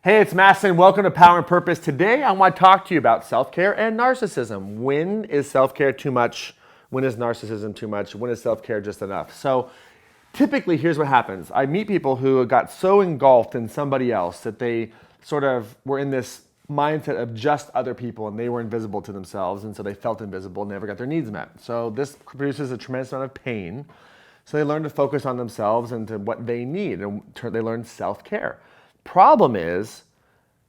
Hey, it's Mastin. Welcome to Power and Purpose. Today, I want to talk to you about self-care and narcissism. When is self-care too much? When is narcissism too much? When is self-care just enough? So typically, here's what happens. I meet people who got so engulfed in somebody else that they sort of were in this mindset of just other people and they were invisible to themselves, and so they felt invisible and never got their needs met. So this produces a tremendous amount of pain. So they learn to focus on themselves and to what they need, and they learn self-care. Problem is,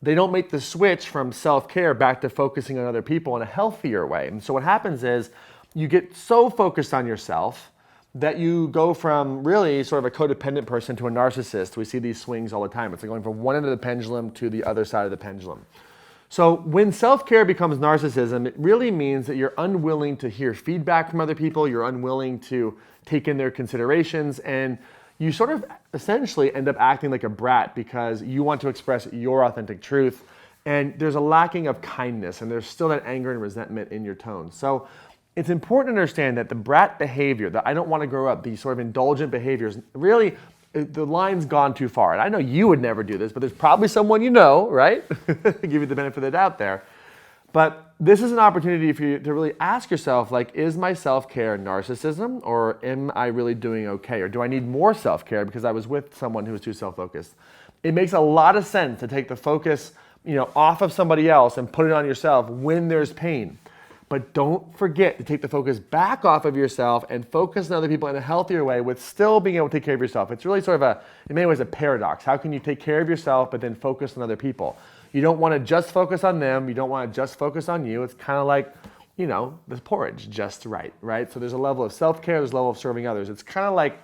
they don't make the switch from self-care back to focusing on other people in a healthier way. And so what happens is you get so focused on yourself that you go from really sort of a codependent person to a narcissist. We see these swings all the time. It's like going from one end of the pendulum to the other side of the pendulum. So when self-care becomes narcissism, it really means that you're unwilling to hear feedback from other people, you're unwilling to take in their considerations, and you sort of essentially end up acting like a brat because you want to express your authentic truth, and there's a lacking of kindness, and there's still that anger and resentment in your tone. So it's important to understand that the brat behavior, that I don't want to grow up, these sort of indulgent behaviors, really, the line's gone too far. And I know you would never do this, but there's probably someone you know, right? Give you the benefit of the doubt there. But this is an opportunity for you to really ask yourself, like, is my self-care narcissism, or am I really doing okay? Or do I need more self-care because I was with someone who was too self-focused? It makes a lot of sense to take the focus, off of somebody else and put it on yourself when there's pain. But don't forget to take the focus back off of yourself and focus on other people in a healthier way with still being able to take care of yourself. It's really sort of in many ways, a paradox. How can you take care of yourself but then focus on other people? You don't want to just focus on them. You don't want to just focus on you. It's kind of like, the porridge, just right? So there's a level of self-care, there's a level of serving others. It's kind of like,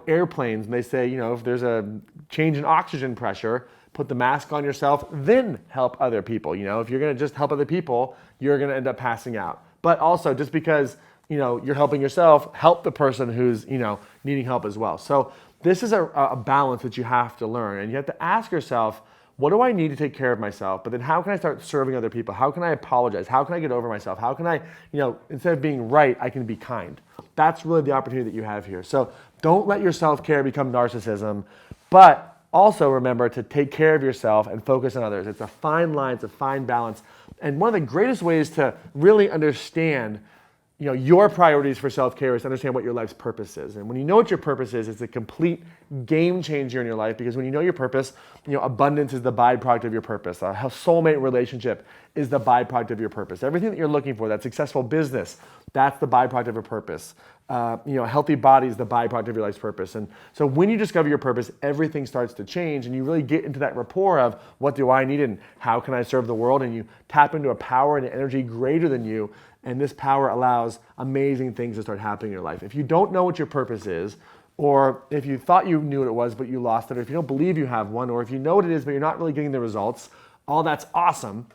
airplanes, and they say, if there's a change in oxygen pressure, put the mask on yourself, then help other people. If you're going to just help other people, you're going to end up passing out. But also, just because, you're helping yourself, help the person who's, needing help as well. So this is a balance that you have to learn. And you have to ask yourself, what do I need to take care of myself? But then how can I start serving other people? How can I apologize? How can I get over myself? How can I, instead of being right, I can be kind? That's really the opportunity that you have here. So don't let your self-care become narcissism, but also remember to take care of yourself and focus on others. It's a fine line, it's a fine balance. And one of the greatest ways to really understand your priorities for self-care is to understand what your life's purpose is. And when you know what your purpose is, it's a complete game changer in your life, because when you know your purpose, abundance is the byproduct of your purpose. A soulmate relationship is the byproduct of your purpose. Everything that you're looking for, that successful business, that's the byproduct of your purpose. A healthy body is the byproduct of your life's purpose. And so when you discover your purpose, everything starts to change, and you really get into that rapport of what do I need and how can I serve the world? And you tap into a power and an energy greater than you. And this power allows amazing things to start happening in your life. If you don't know what your purpose is, or if you thought you knew what it was but you lost it, or if you don't believe you have one, or if you know what it is but you're not really getting the results, all that's awesome.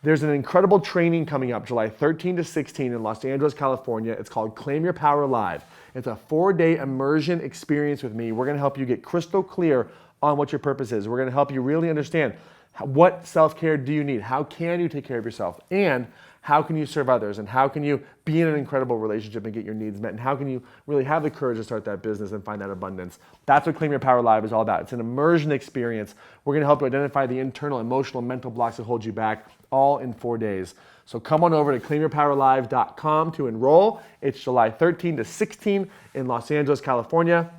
There's an incredible training coming up July 13 to 16 in Los Angeles, California. It's called Claim Your Power Live. It's a 4-day immersion experience with me. We're going to help you get crystal clear on what your purpose is. We're going to help you really understand what self-care do you need? How can you take care of yourself? And how can you serve others? And how can you be in an incredible relationship and get your needs met? And how can you really have the courage to start that business and find that abundance? That's what Claim Your Power Live is all about. It's an immersion experience. We're going to help you identify the internal, emotional, mental blocks that hold you back, all in 4 days. So come on over to claimyourpowerlive.com to enroll. It's July 13 to 16 in Los Angeles, California.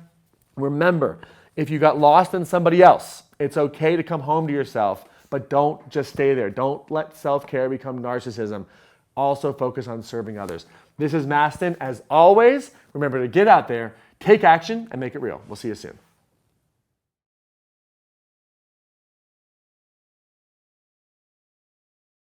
Remember, if you got lost in somebody else, it's okay to come home to yourself. But don't just stay there. Don't let self-care become narcissism. Also focus on serving others. This is Mastin. As always, remember to get out there, take action, and make it real. We'll see you soon.